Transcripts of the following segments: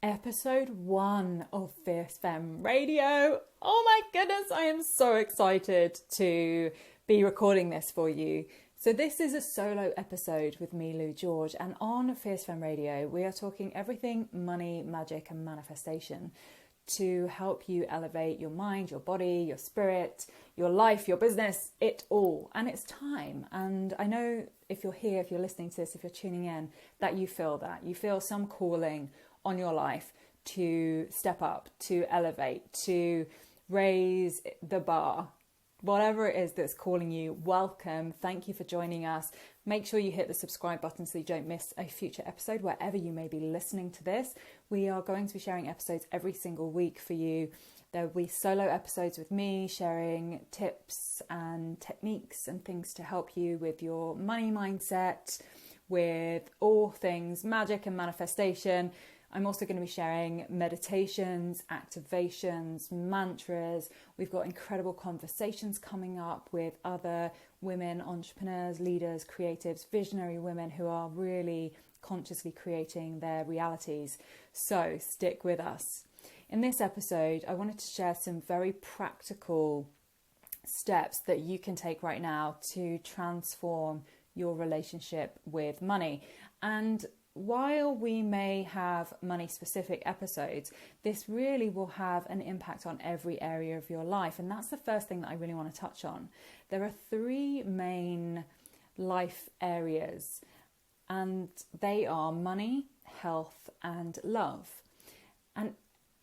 episode 1 of Fierce Femme Radio. Oh my goodness, I am so excited to be recording this for you. So this is a solo episode with me, Lou George, and on Fierce Femme Radio, we are talking everything money, magic and manifestation to help you elevate your mind, your body, your spirit, your life, your business, it all. And it's time. And I know if you're here, if you're listening to this, if you're tuning in, that you feel that. You feel some calling on your life to step up, to elevate, to raise the bar. Whatever it is that's calling you, welcome. Thank you for joining us. Make sure you hit the subscribe button so you don't miss a future episode wherever you may be listening to this. We are going to be sharing episodes every single week for you. There will be solo episodes with me sharing tips and techniques and things to help you with your money mindset, with all things magic and manifestation. I'm also going to be sharing meditations, activations, mantras. We've got incredible conversations coming up with other women, entrepreneurs, leaders, creatives, visionary women who are really consciously creating their realities. So stick with us. In this episode, I wanted to share some very practical steps that you can take right now to transform your relationship with money. And while we may have money-specific episodes, this really will have an impact on every area of your life. And that's the first thing that I really want to touch on. There are 3 main life areas, and they are money, health, and love. And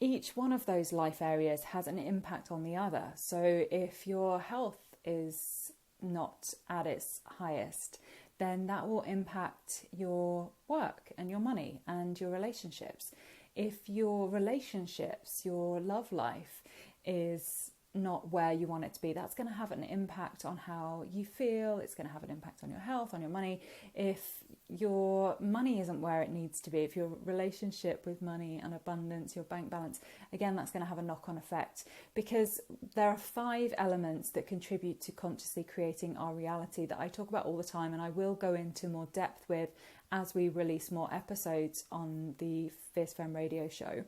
each one of those life areas has an impact on the other. So if your health is not at its highest, then that will impact your work and your money and your relationships. If your relationships, your love life is not where you want it to be, that's going to have an impact on how you feel. It's going to have an impact on your health, on your money. If your money isn't where it needs to be, if your relationship with money and abundance, your bank balance, again, that's going to have a knock-on effect, because there are 5 elements that contribute to consciously creating our reality that I talk about all the time, and I will go into more depth with as we release more episodes on the Fierce Femme Radio show.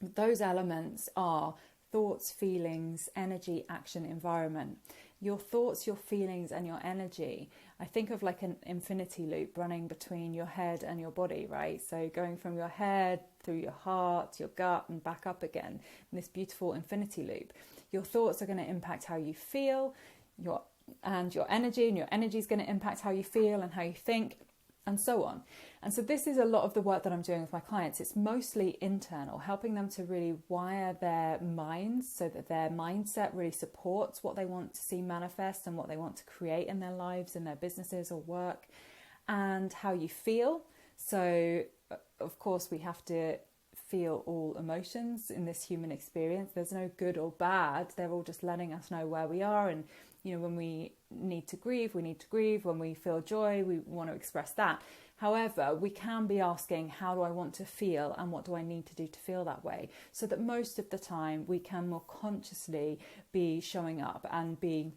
Those elements are thoughts, feelings, energy, action, environment. Your thoughts, your feelings, and your energy, I think of like an infinity loop running between your head and your body, right? So going from your head through your heart, your gut, and back up again in this beautiful infinity loop. Your thoughts are going to impact how you feel, your energy, and your energy is going to impact how you feel and how you think, and so on. And so this is a lot of the work that I'm doing with my clients. It's mostly internal, helping them to really wire their minds so that their mindset really supports what they want to see manifest and what they want to create in their lives, in their businesses or work, and how you feel. So, of course, we have to feel all emotions in this human experience. There's no good or bad. They're all just letting us know where we are. And, you know, when we need to grieve, we need to grieve. When we feel joy, we want to express that. However, we can be asking, how do I want to feel and what do I need to do to feel that way? So that most of the time we can more consciously be showing up and be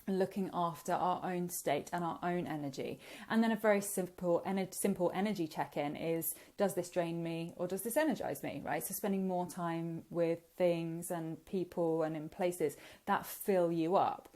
looking after our own state and our own energy. And then a very simple energy check-in is, does this drain me or does this energize me, right? So spending more time with things and people and in places that fill you up.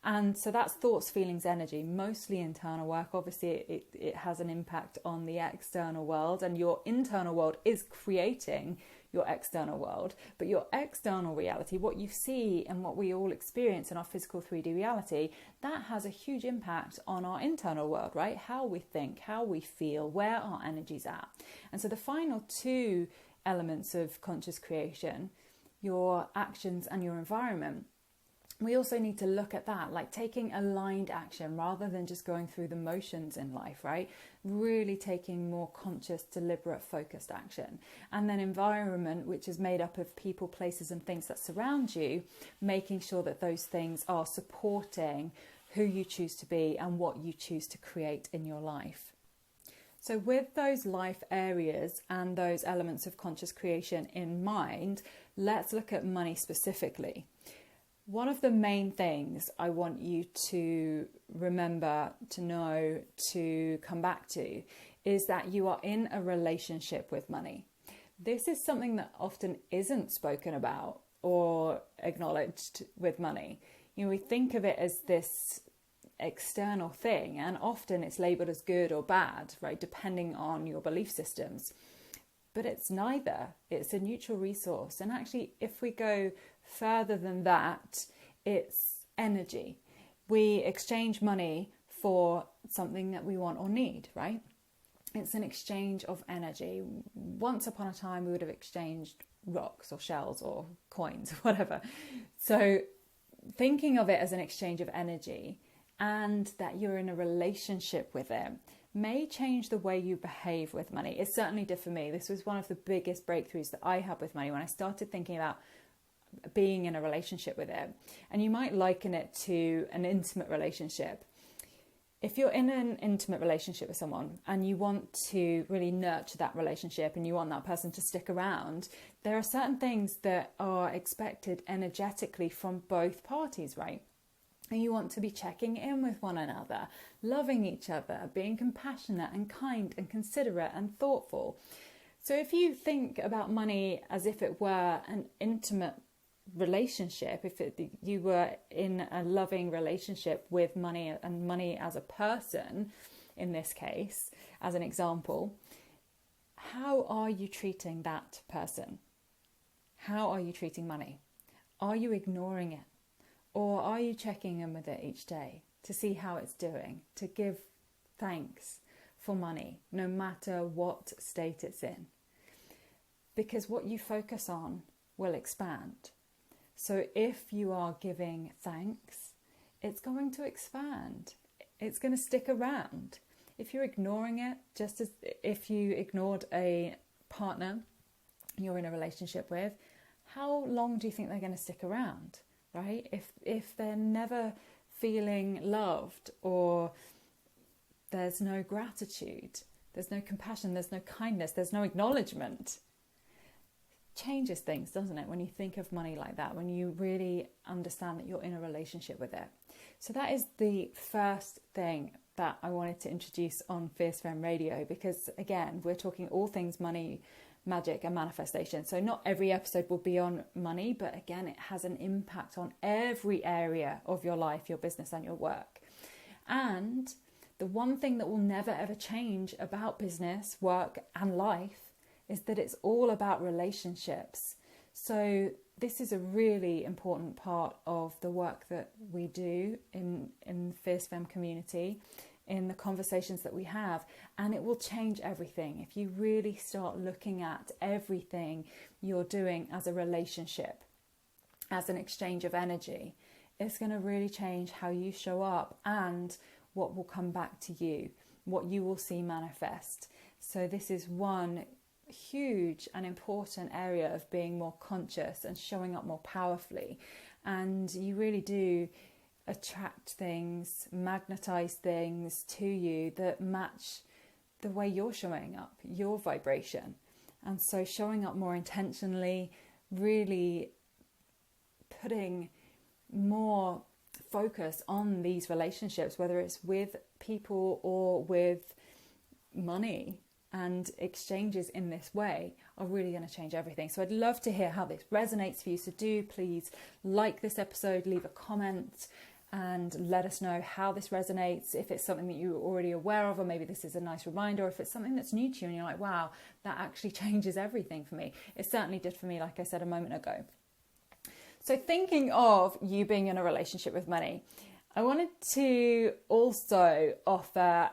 And so that's thoughts, feelings, energy, mostly internal work. Obviously, it has an impact on the external world, and your internal world is creating your external world. But your external reality, what you see and what we all experience in our physical 3D reality, that has a huge impact on our internal world, right? How we think, how we feel, where our energy's at. And so the final 2 elements of conscious creation, your actions and your environment, we also need to look at that, like taking aligned action rather than just going through the motions in life, right? Really taking more conscious, deliberate, focused action. And then environment, which is made up of people, places, and things that surround you, making sure that those things are supporting who you choose to be and what you choose to create in your life. So with those life areas and those elements of conscious creation in mind, let's look at money specifically. One of the main things I want you to remember, to know, to come back to, is that you are in a relationship with money. this is something that often isn't spoken about or acknowledged with money. We think of it as this external thing, and often it's labeled as good or bad, right, depending on your belief systems. But it's neither. It's a neutral resource. And actually, if we go further than that, it's energy. We exchange money for something that we want or need, right? It's an exchange of energy. Once upon a time, we would have exchanged rocks or shells or coins or whatever. So thinking of it as an exchange of energy and that you're in a relationship with it may change the way you behave with money. It certainly did for me. This was one of the biggest breakthroughs that I had with money when I started thinking about being in a relationship with it. And you might liken it to an intimate relationship. If you're in an intimate relationship with someone and you want to really nurture that relationship and you want that person to stick around, there are certain things that are expected energetically from both parties, right? And you want to be checking in with one another, loving each other, being compassionate and kind and considerate and thoughtful. So if you think about money as if it were an intimate relationship, you were in a loving relationship with money and money as a person, in this case, as an example, how are you treating that person? How are you treating money? Are you ignoring it? Or are you checking in with it each day to see how it's doing, to give thanks for money, no matter what state it's in? Because what you focus on will expand. So if you are giving thanks, it's going to expand. It's going to stick around. If you're ignoring it, just as if you ignored a partner you're in a relationship with, how long do you think they're going to stick around, right? If they're never feeling loved, or there's no gratitude, there's no compassion, there's no kindness, there's no acknowledgement. Changes things, doesn't it, when you think of money like that, when you really understand that you're in a relationship with it. So that is the first thing that I wanted to introduce on Fierce Femme Radio, because again, we're talking all things money, magic and manifestation. So not every episode will be on money, but again, it has an impact on every area of your life, your business and your work. And the one thing that will never ever change about business, work and life is that it's all about relationships. So this is a really important part of the work that we do in the Fierce Femme community, in the conversations that we have, and it will change everything. If you really start looking at everything you're doing as a relationship, as an exchange of energy, it's going to really change how you show up and what will come back to you, what you will see manifest. So this is one huge and important area of being more conscious and showing up more powerfully. And you really do attract things, magnetize things to you that match the way you're showing up, your vibration. And so showing up more intentionally, really putting more focus on these relationships, whether it's with people or with money, and exchanges in this way are really going to change everything. So I'd love to hear how this resonates for you. So do please like this episode, leave a comment and let us know how this resonates. If it's something that you're already aware of, or maybe this is a nice reminder, or if it's something that's new to you and you're like, wow, that actually changes everything for me. It certainly did for me, like I said a moment ago. So thinking of you being in a relationship with money, I wanted to also offer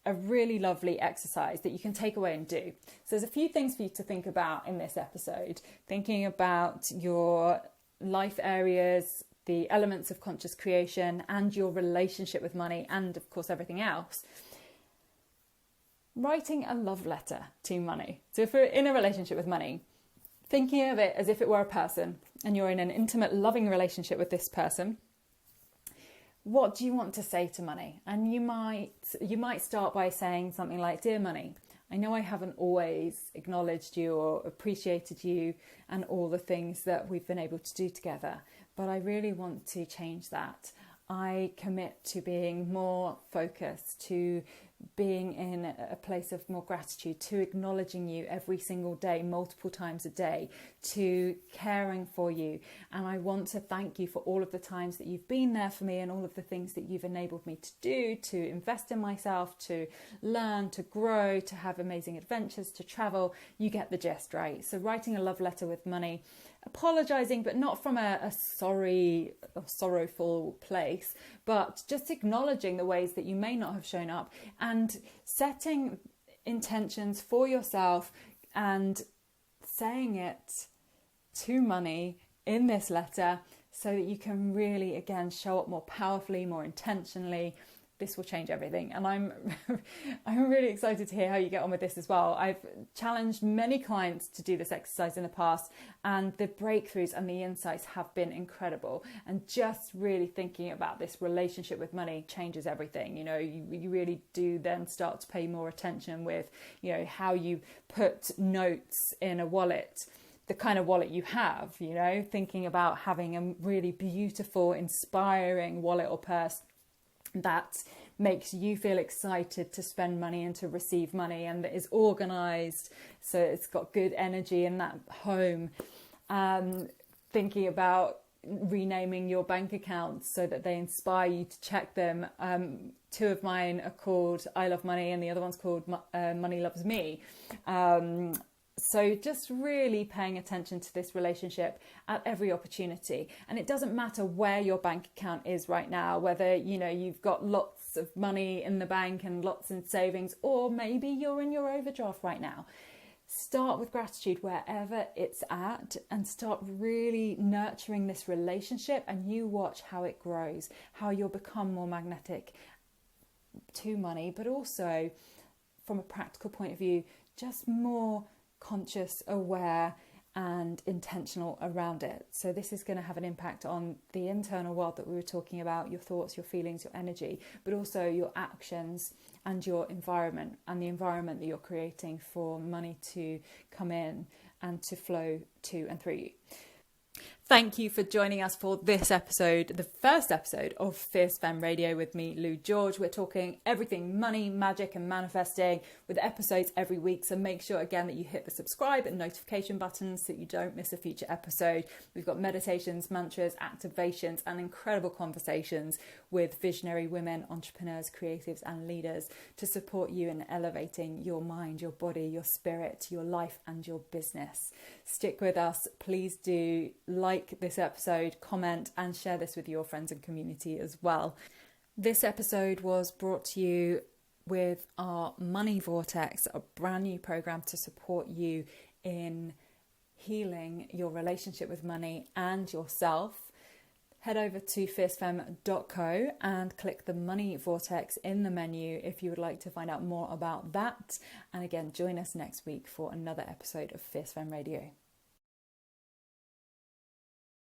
a really lovely exercise that you can take away and do. So there's a few things for you to think about in this episode, thinking about your life areas, the elements of conscious creation, and your relationship with money, and of course everything else. Writing a love letter to money. So if we're in a relationship with money, thinking of it as if it were a person and you're in an intimate, loving relationship with this person, what do you want to say to money? And you might start by saying something like, "Dear money, I know I haven't always acknowledged you or appreciated you and all the things that we've been able to do together, but I really want to change that. I commit to being more focused, to being in a place of more gratitude, to acknowledging you every single day, multiple times a day, to caring for you. And I want to thank you for all of the times that you've been there for me and all of the things that you've enabled me to do, to invest in myself, to learn, to grow, to have amazing adventures, to travel. You get the gist, right? So writing a love letter with money, apologizing, but not from a sorry or sorrowful place, but just acknowledging the ways that you may not have shown up and setting intentions for yourself and saying it to money in this letter so that you can really, again, show up more powerfully, more intentionally. This will change everything. And I'm really excited to hear how you get on with this as well. I've challenged many clients to do this exercise in the past, and the breakthroughs and the insights have been incredible. And just really thinking about this relationship with money changes everything. You know, you really do then start to pay more attention with, you know, how you put notes in a wallet, the kind of wallet you have, you know, thinking about having a really beautiful, inspiring wallet or purse that makes you feel excited to spend money and to receive money, and that is organized so it's got good energy in that home. Thinking about renaming your bank accounts so that they inspire you to check them. Two of mine are called I Love Money and the other one's called Money Loves Me. So just really paying attention to this relationship at every opportunity. And it doesn't matter where your bank account is right now, whether, you know, you've got lots of money in the bank and lots in savings, or maybe you're in your overdraft right now. Start with gratitude wherever it's at and start really nurturing this relationship, and you watch how it grows, how you'll become more magnetic to money, but also from a practical point of view, just more conscious, aware and intentional around it. So this is going to have an impact on the internal world that we were talking about, your thoughts, your feelings, your energy, but also your actions and your environment, and the environment that you're creating for money to come in and to flow to and through you. Thank you for joining us for this episode, the first episode of Fierce Femme Radio with me, Lou George. We're talking everything money, magic and manifesting with episodes every week. So make sure again that you hit the subscribe and notification buttons so that you don't miss a future episode. We've got meditations, mantras, activations and incredible conversations with visionary women, entrepreneurs, creatives and leaders to support you in elevating your mind, your body, your spirit, your life and your business. Stick with us. Please do like this episode, comment and share this with your friends and community as well. This episode was brought to you with our Money Vortex, a brand new program to support you in healing your relationship with money and yourself. Head over to fiercefemme.co and click the Money Vortex in the menu if you would like to find out more about that. And again, join us next week for another episode of Fierce Femme Radio.